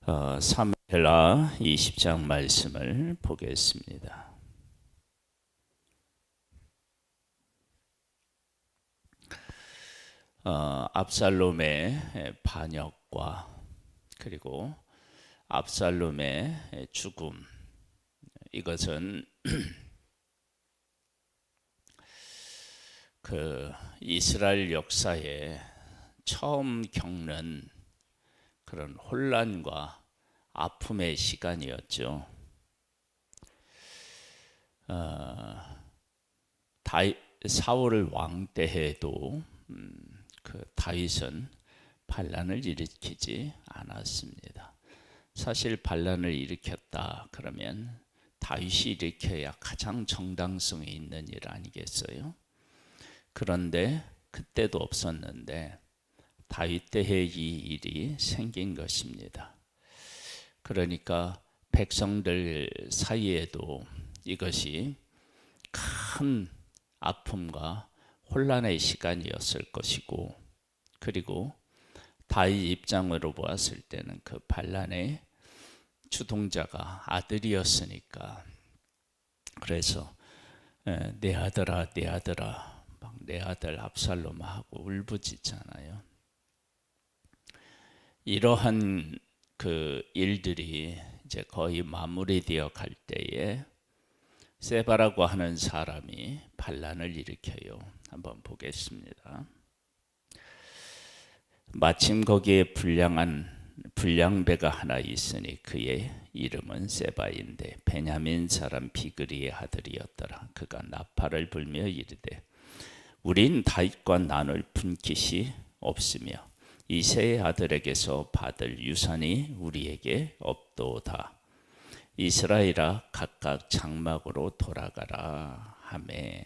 사무엘하 20장 말씀을 보겠습니다. 압살롬의 반역과 그리고 압살롬의 죽음, 이것은 그 이스라엘 역사에 처음 겪는 그런 혼란과 아픔의 시간이었죠. 사울 왕 때에도 그 다윗은 반란을 일으키지 않았습니다. 사실 반란을 일으켰다 그러면 다윗이 일으켜야 가장 정당성이 있는 일 아니겠어요? 그런데 그때도 없었는데 다윗 때에 이 일이 생긴 것입니다. 그러니까 백성들 사이에도 이것이 큰 아픔과 혼란의 시간이었을 것이고, 그리고 다윗 입장으로 보았을 때는 그 반란의 주동자가 아들이었으니까, 그래서 내 아들아 내 아들아 막 내 아들 압살롬하고 울부짖잖아요. 이러한 그 일들이 이제 거의 마무리되어 갈 때에 세바라고 하는 사람이 반란을 일으켜요. 한번 보겠습니다. 마침 거기에 불량배가 하나 있으니 그의 이름은 세바인데 베냐민 사람 비그리의 아들이었더라. 그가 나팔을 불며 이르되 우린 다윗과 나눌 분깃이 없으며 이새의 아들에게서 받을 유산이 우리에게 없도다. 이스라엘아 각각 장막으로 돌아가라 하매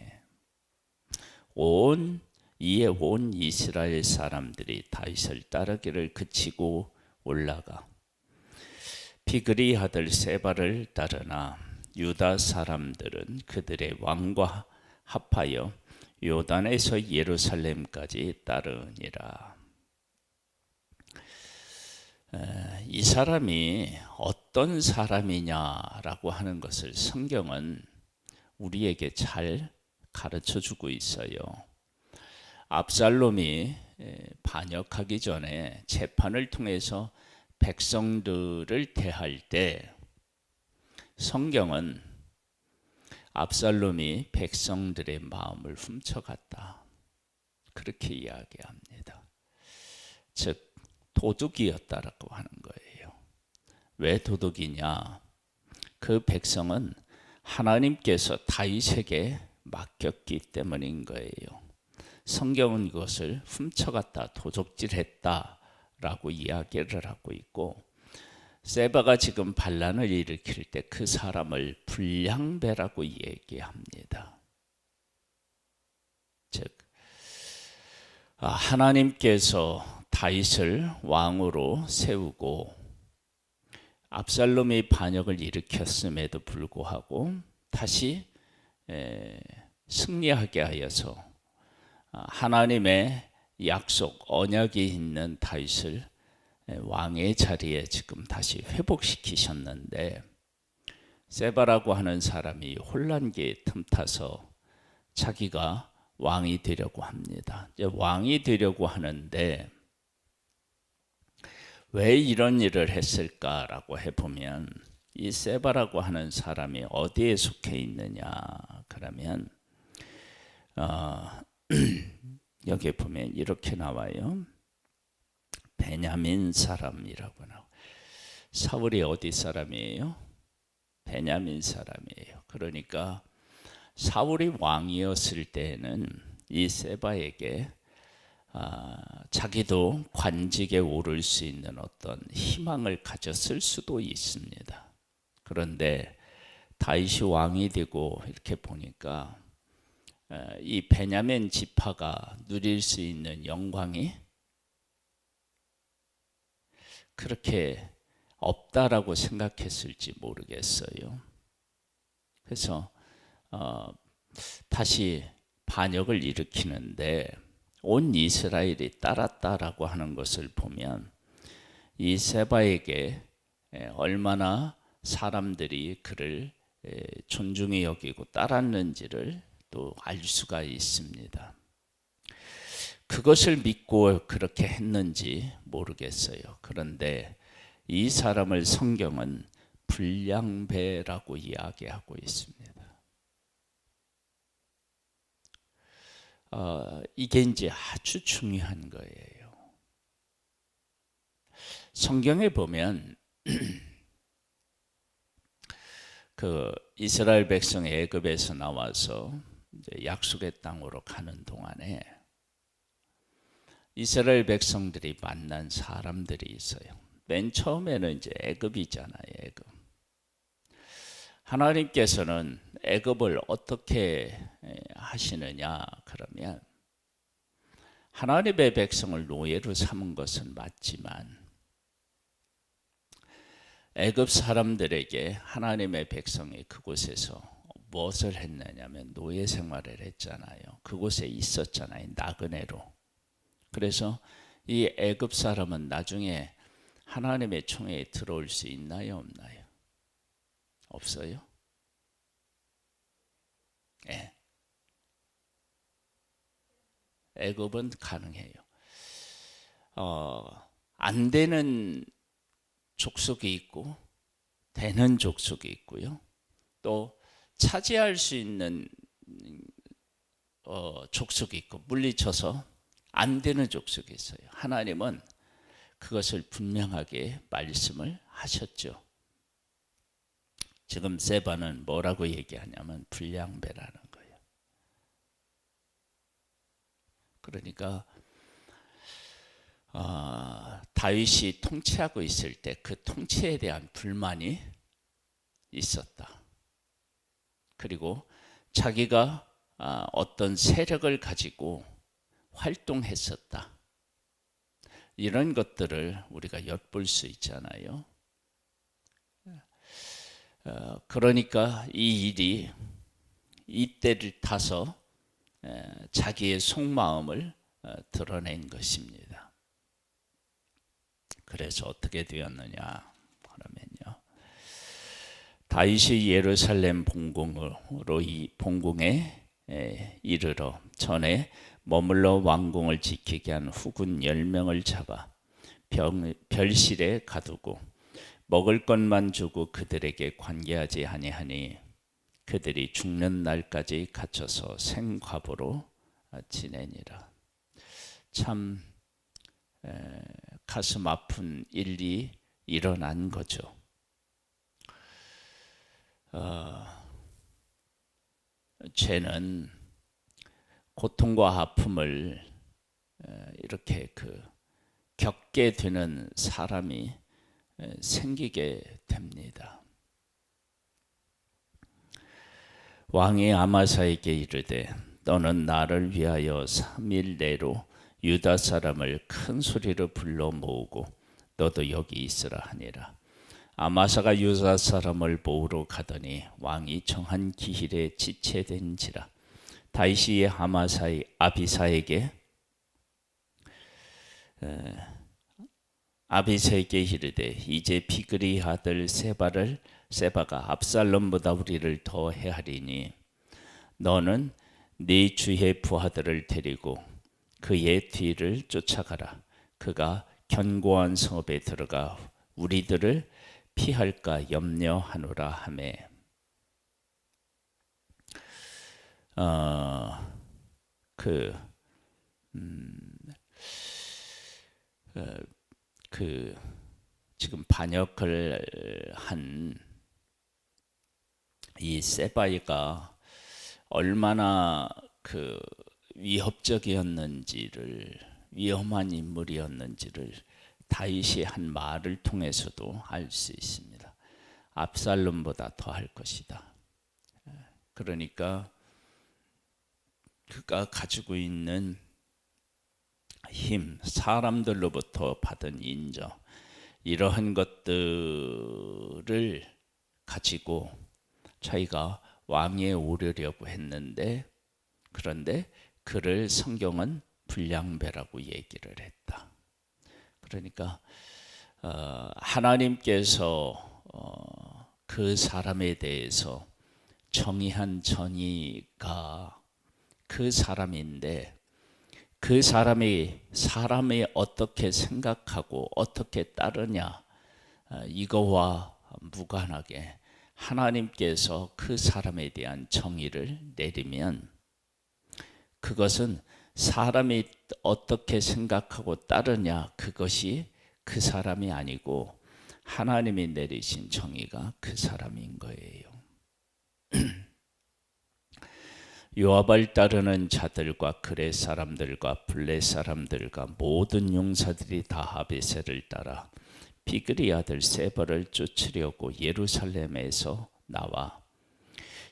온 이스라엘 사람들이 다윗을 따르기를 그치고 올라가 비그리 아들 세바를 따르나 유다 사람들은 그들의 왕과 합하여 요단에서 예루살렘까지 따르니라. 이 사람이 어떤 사람이냐라고 하는 것을 성경은 우리에게 잘 가르쳐 주고 있어요. 압살롬이 반역하기 전에 재판을 통해서 백성들을 대할 때 성경은 압살롬이 백성들의 마음을 훔쳐갔다, 그렇게 이야기합니다. 즉 도둑이었다라고 하는 거예요. 왜 도둑이냐? 그 백성은 하나님께서 다윗에게 맡겼기 때문인 거예요. 성경은 그것을 훔쳐갔다, 도적질했다라고 이야기를 하고 있고, 세바가 지금 반란을 일으킬 때 그 사람을 불량배라고 얘기합니다. 즉 하나님께서 다윗을 왕으로 세우고 압살롬이 반역을 일으켰음에도 불구하고 다시 승리하게 하여서 하나님의 약속, 언약이 있는 다윗을 왕의 자리에 지금 다시 회복시키셨는데, 세바라고 하는 사람이 혼란기에 틈타서 자기가 왕이 되려고 합니다. 이제 왕이 되려고 하는데 왜 이런 일을 했을까라고 해보면 이 세바라고 하는 사람이 어디에 속해 있느냐 그러면 여기 보면 이렇게 나와요. 베냐민 사람이라고 나와요. 사울이 어디 사람이에요? 베냐민 사람이에요. 그러니까 사울이 왕이었을 때는 이 세바에게 자기도 관직에 오를 수 있는 어떤 희망을 가졌을 수도 있습니다. 그런데 다윗이 왕이 되고 이렇게 보니까 이 베냐민 지파가 누릴 수 있는 영광이 그렇게 없다라고 생각했을지 모르겠어요. 그래서 다시 반역을 일으키는데 온 이스라엘이 따랐다라고 하는 것을 보면 이 세바에게 얼마나 사람들이 그를 존중히 여기고 따랐는지를 또 알 수가 있습니다. 그것을 믿고 그렇게 했는지 모르겠어요. 그런데 이 사람을 성경은 불량배라고 이야기하고 있습니다. 이게 이제 아주 중요한 거예요. 성경에 보면 그 이스라엘 백성이 애굽에서 나와서 이제 약속의 땅으로 가는 동안에 이스라엘 백성들이 만난 사람들이 있어요. 맨 처음에는 이제 애굽이잖아요. 애굽. 하나님께서는 애굽을 어떻게 하시느냐 그러면 하나님의 백성을 노예로 삼은 것은 맞지만 애굽 사람들에게 하나님의 백성이 그곳에서 무엇을 했느냐면 노예 생활을 했잖아요. 그곳에 있었잖아요. 나그네로. 그래서 이 애굽 사람은 나중에 하나님의 총회에 들어올 수 있나요? 없나요? 없어요? 네. 애굽은 가능해요. 안 되는 족속이 있고 되는 족속이 있고요. 또 차지할 수 있는 족속이 있고 물리쳐서 안 되는 족속이 있어요. 하나님은 그것을 분명하게 말씀을 하셨죠. 지금 세바는 뭐라고 얘기하냐면 불량배라는 거예요. 그러니까 다윗이 통치하고 있을 때 그 통치에 대한 불만이 있었다. 그리고 자기가 어떤 세력을 가지고 활동했었다. 이런 것들을 우리가 엿볼 수 있잖아요. 그러니까 이 일이 이때를 타서 자기의 속마음을 드러낸 것입니다. 그래서 어떻게 되었느냐 하면요. 다윗이 예루살렘 본궁에 이르러 전에 머물러 왕궁을 지키게 한 후군 10명을 잡아 별실에 가두고 먹을 것만 주고 그들에게 관계하지 아니하니 그들이 죽는 날까지 갇혀서 생과부로 지내니라. 참 가슴 아픈 일이 일어난 거죠. 죄는 고통과 아픔을 이렇게 겪게 되는 사람이 생기게 됩니다. 왕이 아마사에게 이르되 너는 나를 위하여 3일 내로 유다 사람을 큰 소리로 불러 모으고 너도 여기 있으라 하니라. 아마사가 유다 사람을 모으러 가더니 왕이 정한 기일에 지체된지라. 다윗이 아비새에게 이르되 이제 비그리 아들 세바가 압살롬보다 우리를 더 해하리니 너는 네 주의 부하들을 데리고 그의 뒤를 쫓아가라. 그가 견고한 성읍에 들어가 우리들을 피할까 염려하노라 하매 지금 반역을 한 이 세바이가 얼마나 위험한 인물이었는지를 다윗이 한 말을 통해서도 알 수 있습니다. 압살롬보다 더 할 것이다. 그러니까 그가 가지고 있는 힘, 사람들로부터 받은 인정, 이러한 것들을 가지고 자기가 왕위에 오르려고 했는데, 그런데 그를 성경은 불량배라고 얘기를 했다. 그러니까 하나님께서 그 사람에 대해서 정의한 정의가 그 사람인데 그 사람이 어떻게 생각하고 어떻게 따르냐 이거와 무관하게 하나님께서 그 사람에 대한 정의를 내리면 그것은 사람이 어떻게 생각하고 따르냐 그것이 그 사람이 아니고 하나님이 내리신 정의가 그 사람인 거예요. 요압을 따르는 자들과 그렛 사람들과 블렛 사람들과 모든 용사들이 다 아비새를 따라 비그리 아들 세바를 쫓으려고 예루살렘에서 나와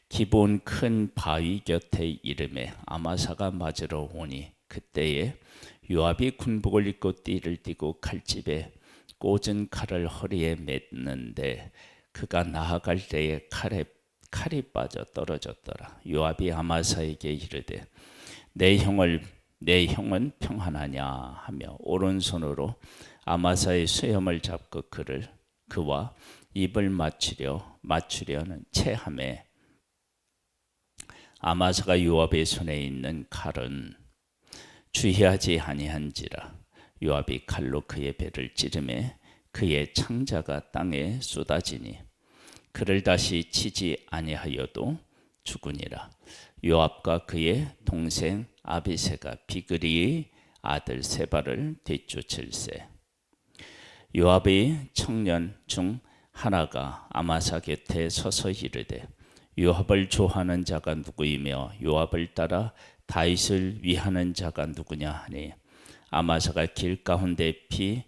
기본 큰 바위 곁에 이름에 아마사가 맞으러 오니 그때에 요압이 군복을 입고 띠를 띠고 칼집에 꽂은 칼을 허리에 맸는데 그가 나아갈 때에 칼이 빠져 떨어졌더라. 요압이 아마사에게 이르되 내 형은 평안하냐 하며 오른손으로 아마사의 수염을 잡고 그와 입을 맞추려는 체함에 아마사가 요압의 손에 있는 칼은 주의하지 아니한지라. 요압이 칼로 그의 배를 찌르매 그의 창자가 땅에 쏟아지니 그를 다시 치지 아니하여도 죽으니라. 요압과 그의 동생 아비새가 비그리의 아들 세바를 뒤쫓을세. 요압의 청년 중 하나가 아마사 곁에 서서 이르되 요압을 좋아하는 자가 누구이며 요압을 따라 다윗을 위하는 자가 누구냐 하니 아마사가 길 가운데 피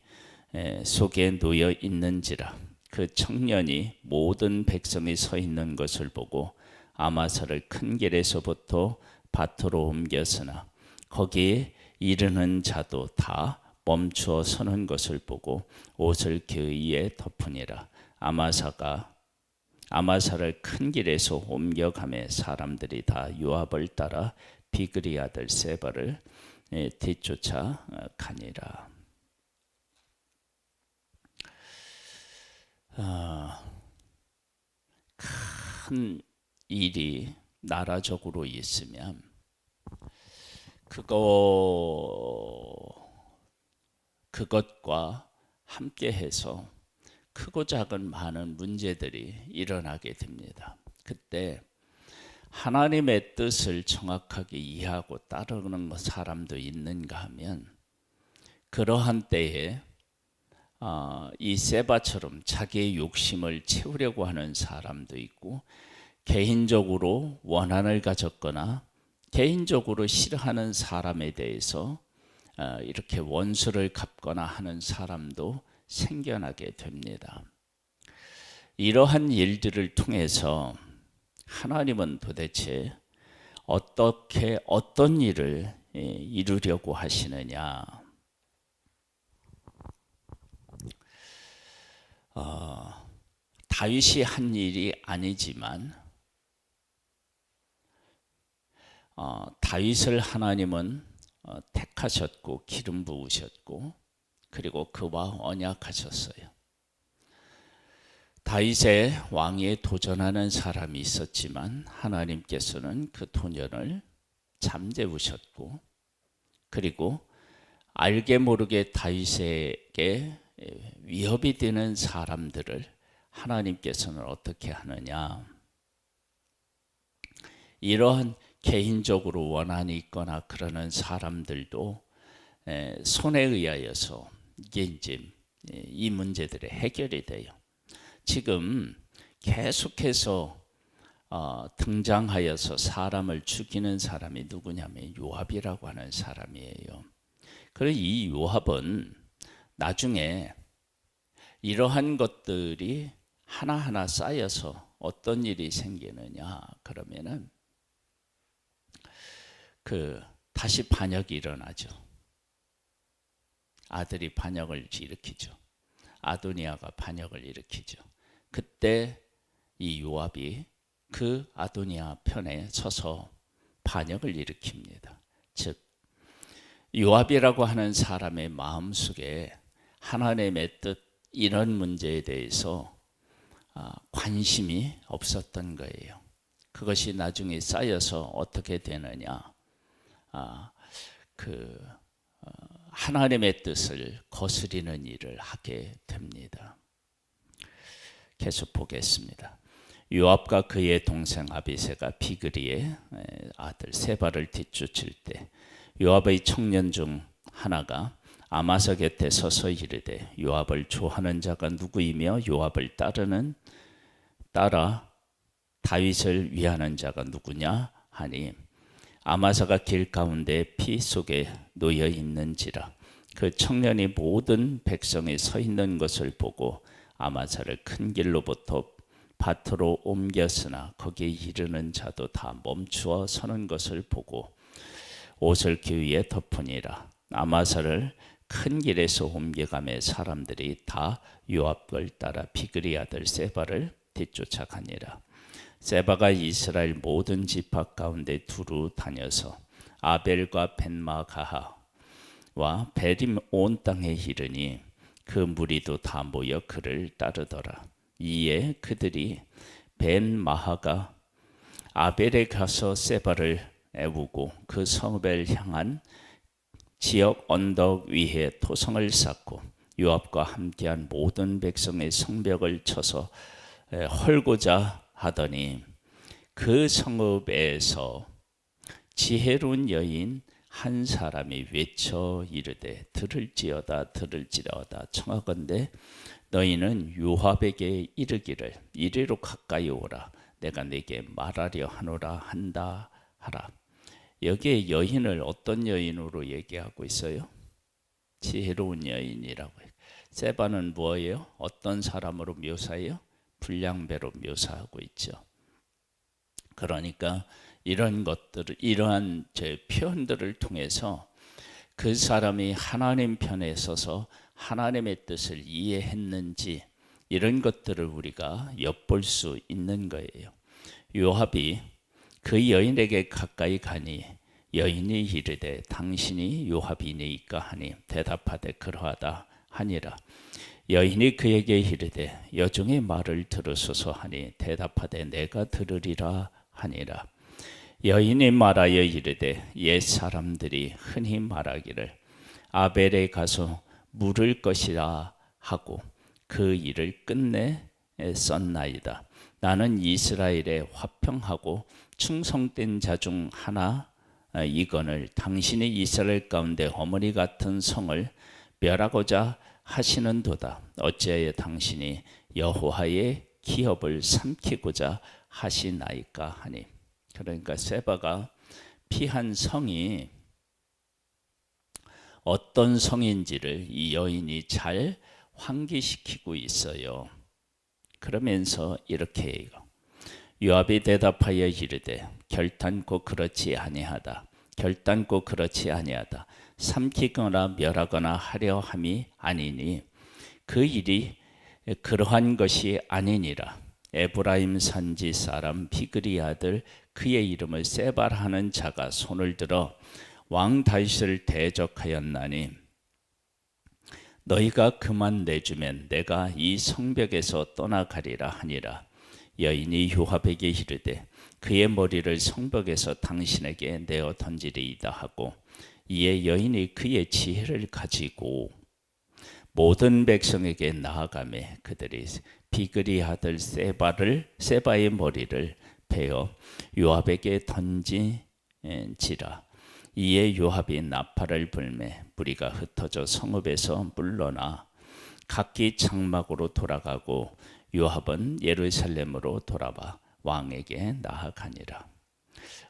속에 놓여 있는지라. 그 청년이 모든 백성이 서 있는 것을 보고 아마사를 큰 길에서부터 밭으로 옮겼으나 거기에 이르는 자도 다 멈추어 서는 것을 보고 옷을 그 위에 덮으니라. 아마사를 큰 길에서 옮겨가매 사람들이 다 요압을 따라 비그리 아들 세바를 뒤쫓아 가니라. 큰 일이 나라적으로 있으면 그것과 함께해서 크고 작은 많은 문제들이 일어나게 됩니다. 그때 하나님의 뜻을 정확하게 이해하고 따르는 사람도 있는가 하면 그러한 때에 이 세바처럼 자기의 욕심을 채우려고 하는 사람도 있고 개인적으로 원한을 가졌거나 개인적으로 싫어하는 사람에 대해서 이렇게 원수를 갚거나 하는 사람도 생겨나게 됩니다. 이러한 일들을 통해서 하나님은 도대체 어떤 일을 이루려고 하시느냐? 다윗이 한 일이 아니지만 다윗을 하나님은 택하셨고 기름 부으셨고 그리고 그와 언약하셨어요. 다윗의 왕위에 도전하는 사람이 있었지만 하나님께서는 그 도전을 잠재우셨고 그리고 알게 모르게 다윗에게 위협이 되는 사람들을 하나님께서는 어떻게 하느냐? 이러한 개인적으로 원한이 있거나 그러는 사람들도 손에 의하여서 이게 이제 이 문제들이 해결이 돼요. 지금 계속해서 등장하여서 사람을 죽이는 사람이 누구냐면 요압이라고 하는 사람이에요. 그리고 이 요압은 나중에 이러한 것들이 하나하나 쌓여서 어떤 일이 생기느냐 그러면은 다시 반역이 일어나죠. 아들이 반역을 일으키죠. 아도니아가 반역을 일으키죠. 그때 이 요압이 그 아도니아 편에 서서 반역을 일으킵니다. 즉 요압이라고 하는 사람의 마음속에 하나님의 뜻 이런 문제에 대해서 관심이 없었던 거예요. 그것이 나중에 쌓여서 어떻게 되느냐, 하나님의 뜻을 거스리는 일을 하게 됩니다. 계속 보겠습니다. 요압과 그의 동생 아비새가 비그리의 아들 세바를 뒤쫓을 때 요압의 청년 중 하나가 아마사 곁에 서서 이르되 요압을 좋아하는 자가 누구이며 요압을 따라 다윗을 위하는 자가 누구냐 하니 아마사가 길 가운데 피 속에 놓여 있는지라. 그 청년이 모든 백성이 서 있는 것을 보고 아마사를 큰 길로부터 밭으로 옮겼으나 거기에 이르는 자도 다 멈추어 서는 것을 보고 옷을 그 위에 덮으니라. 아마사를 큰 길에서 옮겨가며 사람들이 다 요압을 따라 비그리 아들 세바를 뒤쫓아가니라. 세바가 이스라엘 모든 지파 가운데 두루 다녀서 아벨과 벤마가하와 베림 온 땅에 이르니 그 무리도 다 모여 그를 따르더라. 이에 그들이 벤마하가 아벨에 가서 세바를 애우고 그 성읍을 향한 지역 언덕 위에 토성을 쌓고 요압과 함께한 모든 백성의 성벽을 쳐서 헐고자 하더니 그 성읍에서 지혜로운 여인 한 사람이 외쳐 이르되 들을지어다 청하건대 너희는 요압에게 이르기를 이리로 가까이 오라 내가 네게 말하려 하노라 한다 하라. 여기에 여인을 어떤 여인으로 얘기하고 있어요? 지혜로운 여인이라고 해요. 세바는 뭐예요? 어떤 사람으로 묘사해요? 불량배로 묘사하고 있죠. 그러니까 이런 것들을, 이러한 표현들을 통해서 그 사람이 하나님 편에 서서 하나님의 뜻을 이해했는지 이런 것들을 우리가 엿볼 수 있는 거예요. 요압이 그 여인에게 가까이 가니 여인이 이르되 당신이 요압이니까 하니 대답하되 그러하다 하니라. 여인이 그에게 이르되 여종의 말을 들으소서 하니 대답하되 내가 들으리라 하니라. 여인이 말하여 이르되 옛 사람들이 흔히 말하기를 아벨에 가서 물을 것이라 하고 그 일을 끝내 썼나이다. 나는 이스라엘의 화평하고 충성된 자 중 하나 이건을 당신이 이스라엘 가운데 어머니 같은 성을 멸하고자 하시는도다. 어찌하여 당신이 여호와의 기업을 삼키고자 하시나이까 하니. 그러니까 세바가 피한 성이 어떤 성인지를 이 여인이 잘 환기시키고 있어요. 그러면서 이렇게 해요. 요압이 대답하여 이르되 결단코 그렇지 아니하다. 삼키거나 멸하거나 하려 함이 아니니 그 일이 그러한 것이 아니니라. 에브라임 산지 사람 비그리 아들 그의 이름을 세바라는 자가 손을 들어 왕 다윗을 대적하였나니 너희가 그만 내주면 내가 이 성벽에서 떠나가리라 하니라. 여인이 요압에게 이르되 그의 머리를 성벽에서 당신에게 내어 던지리이다 하고 이에 여인이 그의 지혜를 가지고 모든 백성에게 나아가매 그들이 비그리 아들 세바의 머리를 베어 요압에게 던진지라. 이에 요압이 나팔을 불매 무리가 흩어져 성읍에서 물러나 각기 장막으로 돌아가고 요압은 예루살렘으로 돌아와 왕에게 나아가니라.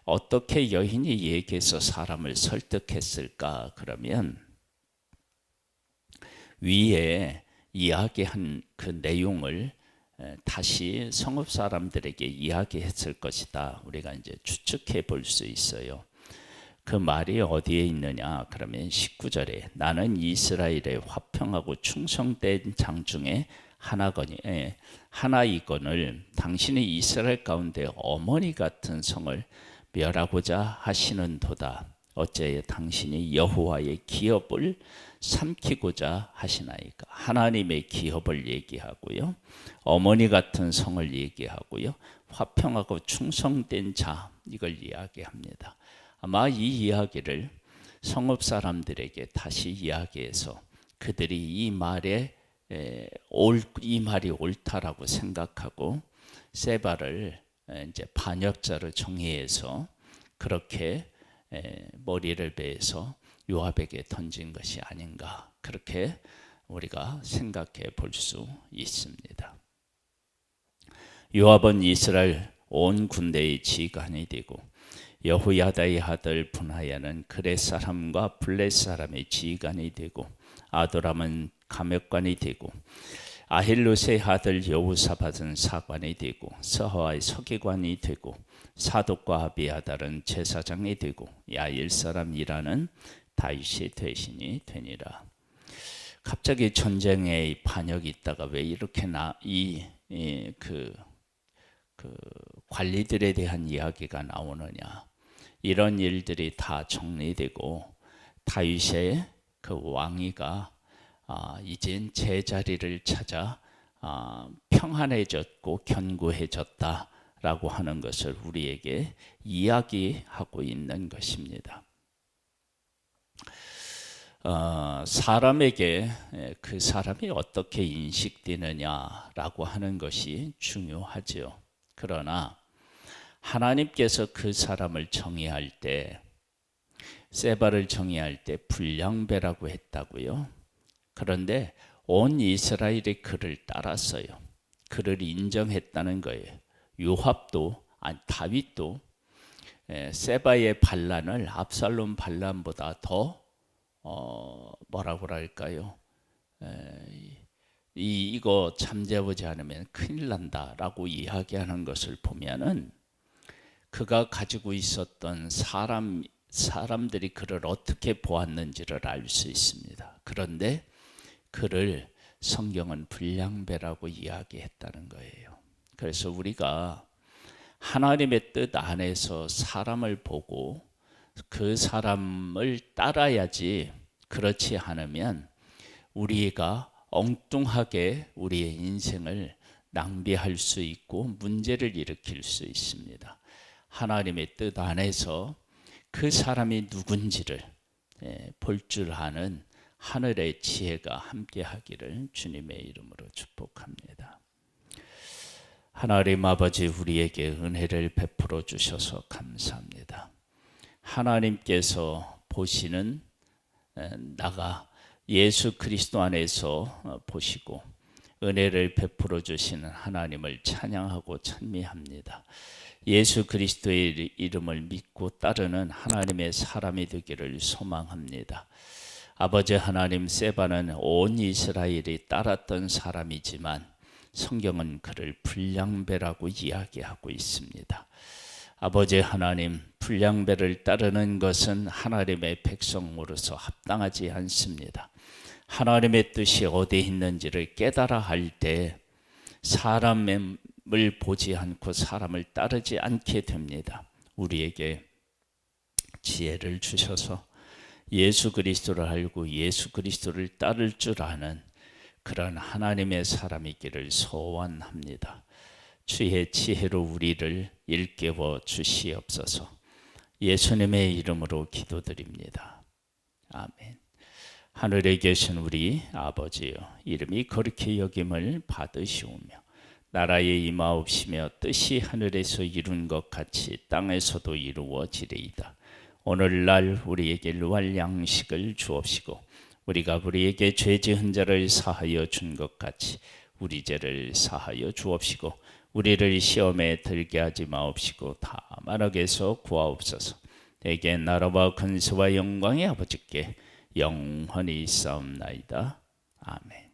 어떻게 여인이 얘기해서 사람을 설득했을까? 그러면 위에 이야기한 그 내용을 다시 성읍 사람들에게 이야기했을 것이다. 우리가 이제 추측해 볼 수 있어요. 그 말이 어디에 있느냐? 그러면 19절에 나는 이스라엘의 화평하고 충성된 장 중에 하나이거늘 당신이 이스라엘 가운데 어머니 같은 성을 멸하고자 하시는도다. 어째 당신이 여호와의 기업을 삼키고자 하시나이까. 하나님의 기업을 얘기하고요, 어머니 같은 성을 얘기하고요, 화평하고 충성된 자, 이걸 이야기합니다. 아마 이 이야기를 성읍 사람들에게 다시 이야기해서 그들이 이 말이 옳다라고 생각하고 세바를 이제 반역자로 정의해서 그렇게 머리를 베서 요압에게 던진 것이 아닌가, 그렇게 우리가 생각해 볼 수 있습니다. 요압은 이스라엘 온 군대의 지휘관이 되고 여호야다의 아들 분하야는 그렛 사람과 블렛 사람의 지휘관이 되고 아도람은 감역관이 되고 아힐롯의 아들 여호사밧은 사관이 되고 서하의 서기관이 되고 사독과 아비아달은 제사장이 되고 야일 사람 이라는 다윗의 대신이 되니라. 갑자기 전쟁에 반역이 있다가 왜 이렇게 관리들에 대한 이야기가 나오느냐. 이런 일들이 다 정리되고 다윗의 그 왕위가 이젠 제자리를 찾아 평안해졌고 견고해졌다라고 하는 것을 우리에게 이야기하고 있는 것입니다. 사람에게 그 사람이 어떻게 인식되느냐라고 하는 것이 중요하죠. 그러나 하나님께서 그 사람을 정의할 때, 세바를 정의할 때 불량배라고 했다고요. 그런데 온 이스라엘이 그를 따랐어요. 그를 인정했다는 거예요. 요압도, 다윗도 세바의 반란을 압살롬 반란보다 더 뭐라고 할까요? 이거 잠재우지 않으면 큰일 난다라고 이야기하는 것을 보면은 그가 가지고 있었던 사람들이 그를 어떻게 보았는지를 알 수 있습니다. 그런데 그를 성경은 불량배라고 이야기했다는 거예요. 그래서 우리가 하나님의 뜻 안에서 사람을 보고 그 사람을 따라야지, 그렇지 않으면 우리가 엉뚱하게 우리의 인생을 낭비할 수 있고 문제를 일으킬 수 있습니다. 하나님의 뜻 안에서 그 사람이 누군지를 볼 줄 아는 하늘의 지혜가 함께 하기를 주님의 이름으로 축복합니다. 하나님 아버지, 우리에게 은혜를 베풀어 주셔서 감사합니다. 하나님께서 보시는 나가 예수 그리스도 안에서 보시고 은혜를 베풀어 주시는 하나님을 찬양하고 찬미합니다. 예수 그리스도의 이름을 믿고 따르는 하나님의 사람이 되기를 소망합니다. 아버지 하나님, 세바는 온 이스라엘이 따랐던 사람이지만 성경은 그를 불량배라고 이야기하고 있습니다. 아버지 하나님, 불량배를 따르는 것은 하나님의 백성으로서 합당하지 않습니다. 하나님의 뜻이 어디 있는지를 깨달아 할 때 사람을 보지 않고 사람을 따르지 않게 됩니다. 우리에게 지혜를 주셔서 예수 그리스도를 알고 예수 그리스도를 따를 줄 아는 그런 하나님의 사람이기를 소원합니다. 주의 지혜로 우리를 일깨워 주시옵소서. 예수님의 이름으로 기도드립니다. 아멘. 하늘에 계신 우리 아버지여, 이름이 거룩히 여김을 받으시오며 나라의 임하옵시며 뜻이 하늘에서 이룬 것 같이 땅에서도 이루어지리이다. 오늘날 우리에게 루알 양식을 주옵시고 우리가 우리에게 죄 지은 자를 사하여 준 것 같이 우리 죄를 사하여 주옵시고 우리를 시험에 들게 하지 마옵시고 다만 악에서 구하옵소서. 내게 나라와 근세와 영광의 아버지께 영원히 있사옵나이다. 아멘.